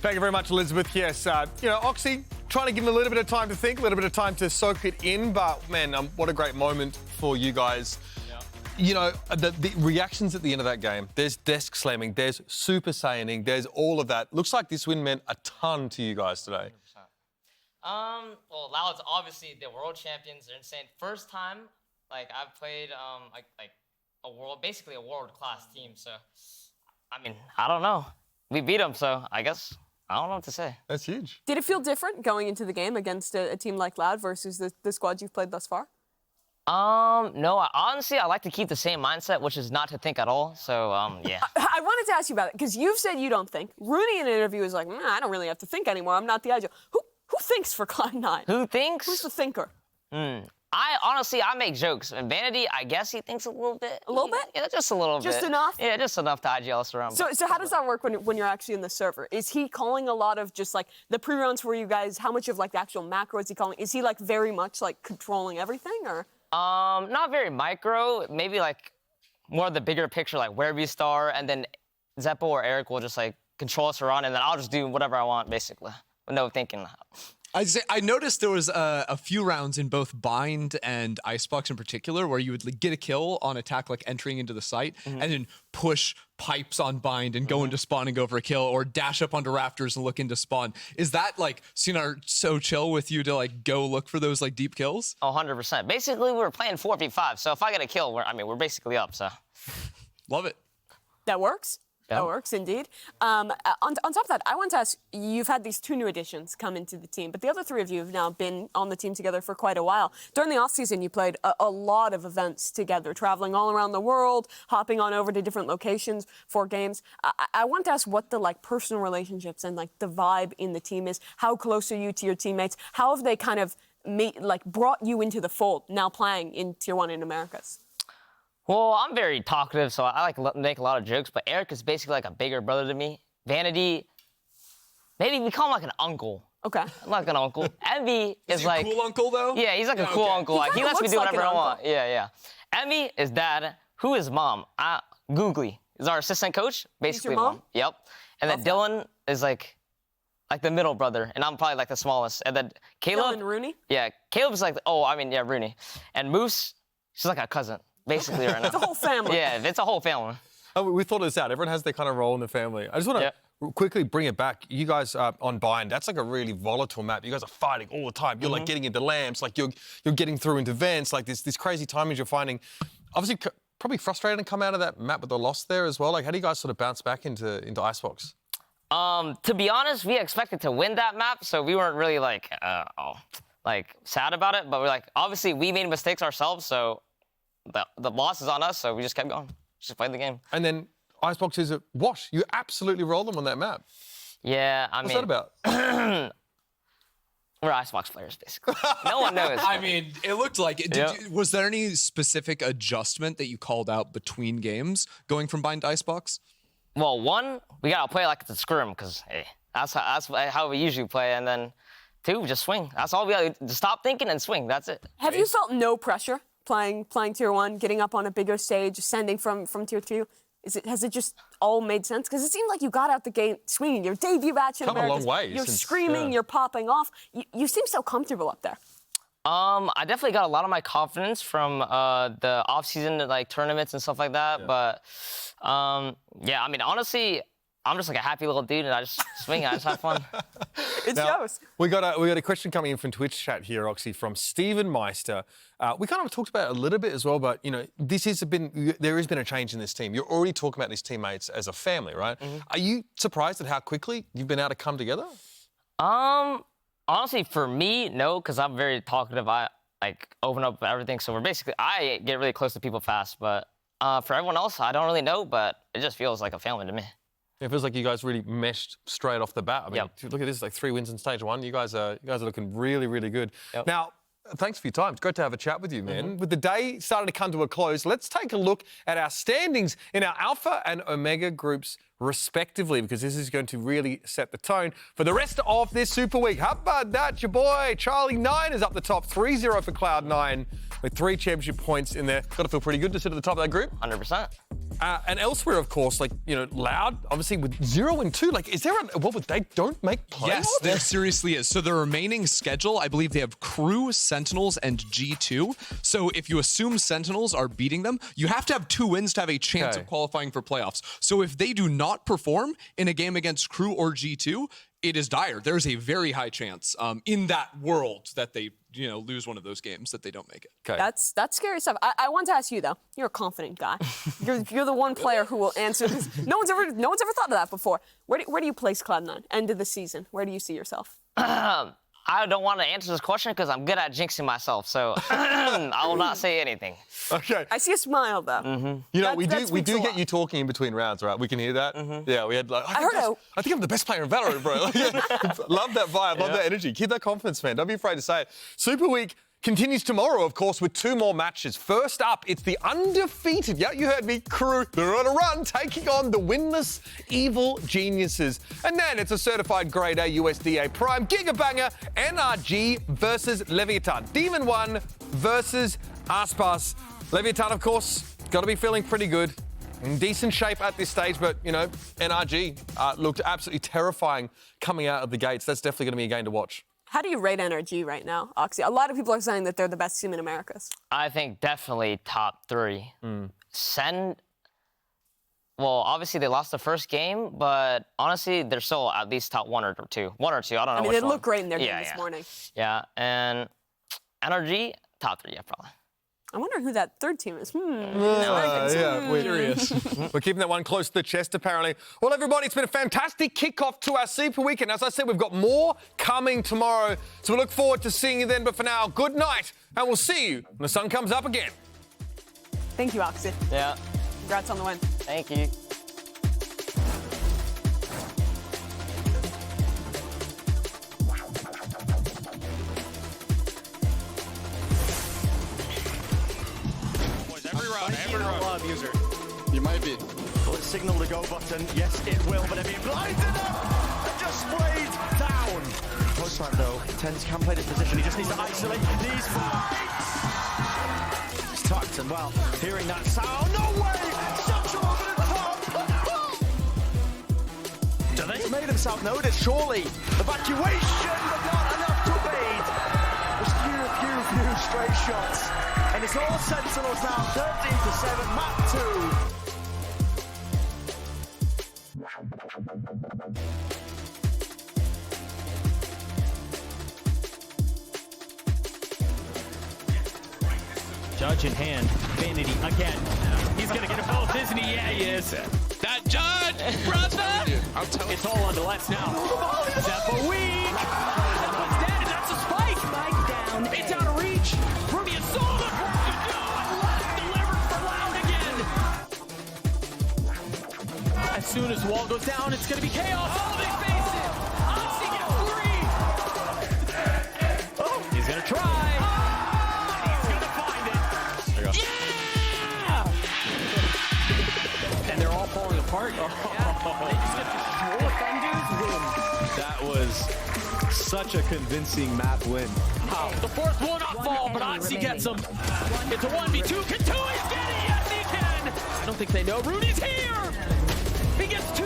Thank you very much, Elizabeth. Yes, Oxy, trying to give him a little bit of time to think, a little bit of time to soak it in, but, man, what a great moment for you guys. Yeah. You know, the reactions at the end of that game, there's desk slamming, there's super saiyaning, there's all of that. Looks like this win meant a ton to you guys today. 100%. Well, Loud's obviously the world champions. They're insane. First time, like, I've played, basically a world-class team, so, I mean, I don't know. We beat them, so I guess I don't know what to say. That's huge. Did it feel different going into the game against a team like Loud versus the squads you've played thus far? No, honestly, I like to keep the same mindset, which is not to think at all. So, yeah. I wanted to ask you about it, because you've said you don't think. Rooney in an interview was like, I don't really have to think anymore. I'm not the agile. Who thinks for Cloud9? Who thinks? Who's the thinker? I make jokes. And Vanity, I guess he thinks a little bit. A little bit? Yeah, just a little bit. Just enough? Yeah, just enough to IGL us around. So how does that work when you're actually in the server? Is he calling a lot of just like the pre-rounds for you guys? How much of like the actual macro is he calling? Is he like very much like controlling everything, or? Not very micro. Maybe like more of the bigger picture, like where we start, and then Zeppo or Eric will just like control us around, and then I'll just do whatever I want, basically, with no thinking. I noticed there was a few rounds in both Bind and Icebox in particular where you would like, get a kill on attack, like entering into the site, and then push pipes on Bind and go into spawn and go for a kill, or dash up onto rafters and look into spawn. Is that like Sinar so chill with you to like go look for those like deep kills? 100%. Basically, we were playing 4v5, so if I get a kill, we're basically up. So Love it. That works. Yeah. That works, indeed. On top of that, I want to ask, you've had these 2 new additions come into the team, but the other 3 of you have now been on the team together for quite a while. During the offseason, you played a lot of events together, traveling all around the world, hopping on over to different locations for games. I want to ask what the like personal relationships and like the vibe in the team is. How close are you to your teammates? How have they kind of brought you into the fold now playing in Tier 1 in Americas? Well, I'm very talkative, so I like to make a lot of jokes, but Eric is basically like a bigger brother to me. Vanity, maybe we call him like an uncle. Okay. I'm like an uncle. Envy is he like... a cool uncle, though? Yeah, he's like a cool uncle. Like, he lets me do whatever I want. Yeah, yeah. Envy is dad. Who is mom? Googly is our assistant coach. Basically, your mom? Yep. And then Dylan is like the middle brother, and I'm probably like the smallest. And then Caleb... Dylan Rooney? Yeah, Caleb's like... Rooney. And Moose, she's like a cousin. Basically right now. It's a whole family. Yeah, it's a whole family. Oh, we thought this out. Everyone has their kind of role in the family. I just want to quickly bring it back. You guys on Bind, that's like a really volatile map. You guys are fighting all the time. You're like getting into lamps, like you're getting through into vents, like this crazy timings you're finding. Obviously, probably frustrating to come out of that map with the loss there as well. Like, how do you guys sort of bounce back into Icebox? To be honest, we expected to win that map, so we weren't really like sad about it. But we're like, obviously, we made mistakes ourselves, so. The loss is on us, so we just kept going. Just played the game. And then Icebox is a wash. You absolutely roll them on that map. Yeah, What's that about? We're Icebox players, basically. No one knows. I mean, it looked like it. Was there any specific adjustment that you called out between games going from Bind to Icebox? Well, one, we gotta play like it's a scrim, because hey, that's how we usually play. And then 2, just swing. That's all we gotta do. Just stop thinking and swing. That's it. Have you felt no pressure? Playing Tier 1, getting up on a bigger stage, ascending from Tier 2? Has it just all made sense? Because it seemed like you got out the gate swinging. Your debut match in Americas. Come a long way. You're screaming, you're popping off. You seem so comfortable up there. I definitely got a lot of my confidence from the off-season like tournaments and stuff like that. Yeah. But yeah, I mean, honestly, I'm just like a happy little dude, and I just swing. I just have fun. It shows. We got a question coming in from Twitch chat here, Oxy, from Stephen Meister. We kind of talked about it a little bit as well, but you know, there has been a change in this team. You're already talking about these teammates as a family, right? Are you surprised at how quickly you've been able to come together? Honestly, for me, no, because I'm very talkative. I like open up everything, so I get really close to people fast. But for everyone else, I don't really know, but it just feels like a family to me. It feels like you guys really meshed straight off the bat. I mean, look at this, like 3 wins in stage 1. You guys are looking really, really good. Yep. Now, thanks for your time. It's great to have a chat with you, man. With the day starting to come to a close, let's take a look at our standings in our Alpha and Omega groups respectively, because this is going to really set the tone for the rest of this Super Week. How about that, your boy? Charlie 9 is up the top, 3-0 for Cloud9 with 3 championship points in there. Got to feel pretty good to sit at the top of that group. 100%. And elsewhere, of course, like, you know, Loud, obviously with 0-2, like, is there what would they don't make playoffs? Yes, there seriously is. So the remaining schedule, I believe they have Crew, Sentinels, and G2. So if you assume Sentinels are beating them, you have to have 2 wins to have a chance of qualifying for playoffs. So if they do not perform in a game against Crew or G2, it is dire. There's a very high chance in that world that they, you know, lose one of those games, that they don't make it. Okay. That's scary stuff. I want to ask you though. You're a confident guy. You're the one player who will answer this. No one's ever thought of that before. Where do you place Cloud9 end of the season? Where do you see yourself? I don't want to answer this question because I'm good at jinxing myself, so I will not say anything. Okay. I see a smile though. You know, That we do speaks a get lot. you talking in between rounds, right? We can hear that. Yeah, we had like. I think I'm the best player in Valorant, bro. Love that vibe, love that energy. Keep that confidence, man. Don't be afraid to say it. Super Week continues tomorrow, of course, with 2 more matches. First up, it's the undefeated, yeah, you heard me, Crew. They're on a run, taking on the winless Evil Geniuses. And then it's a certified grade A USDA Prime Gigabanger NRG versus Leviathan. Demon 1 versus Aspas. Leviathan, of course, got to be feeling pretty good. In decent shape at this stage, but, you know, NRG looked absolutely terrifying coming out of the gates. That's definitely going to be a game to watch. How do you rate NRG right now, Oxy? A lot of people are saying that they're the best team in Americas. I think definitely top 3. Well, obviously they lost the first game, but honestly, they're still at least top 1 or 2. 1 or 2, I don't know. I mean, which they one. look great in their game this morning. Yeah, and NRG, top 3, yeah, probably. I wonder who that third team is. Yeah, we're curious. We're keeping that one close to the chest, apparently. Well, everybody, it's been a fantastic kickoff to our Super Week. And as I said, we've got more coming tomorrow. So we look forward to seeing you then. But for now, good night. And we'll see you when the sun comes up again. Thank you, Oxy. Yeah. Congrats on the win. Thank you. Every round. User. You might be. Will it signal the go button? Yes, it will, but I mean, blinded up and just sprayed down. Post time though, Tens can play this position. He just needs to isolate these fights. It's tucked and well, hearing that sound. No way! Such over the top. Do they made himself notice? Surely evacuation, but not enough to evade. Just few straight shots. And it's all Sentinels now, 13-7, map 2. Judge in hand, Vanity again. He's gonna get a both, isn't he? Yeah, he is. That Judge, brother! It's all on the left now. Zephyr weak! Dead, and that's a spike! Spike down. It's out of reach. Ruby is sold it. Delivered for Loud again. As soon as the wall goes down, it's gonna be chaos. Oh, they face it! Oxy gets 3! Oh, he's gonna try. And they're all falling apart. That was such a convincing map win. The fourth will not fall, but Oxy gets him. It's a 1v2. Can Tui get it? Yes, he can. I don't think they know. Rudy's here. He gets 2.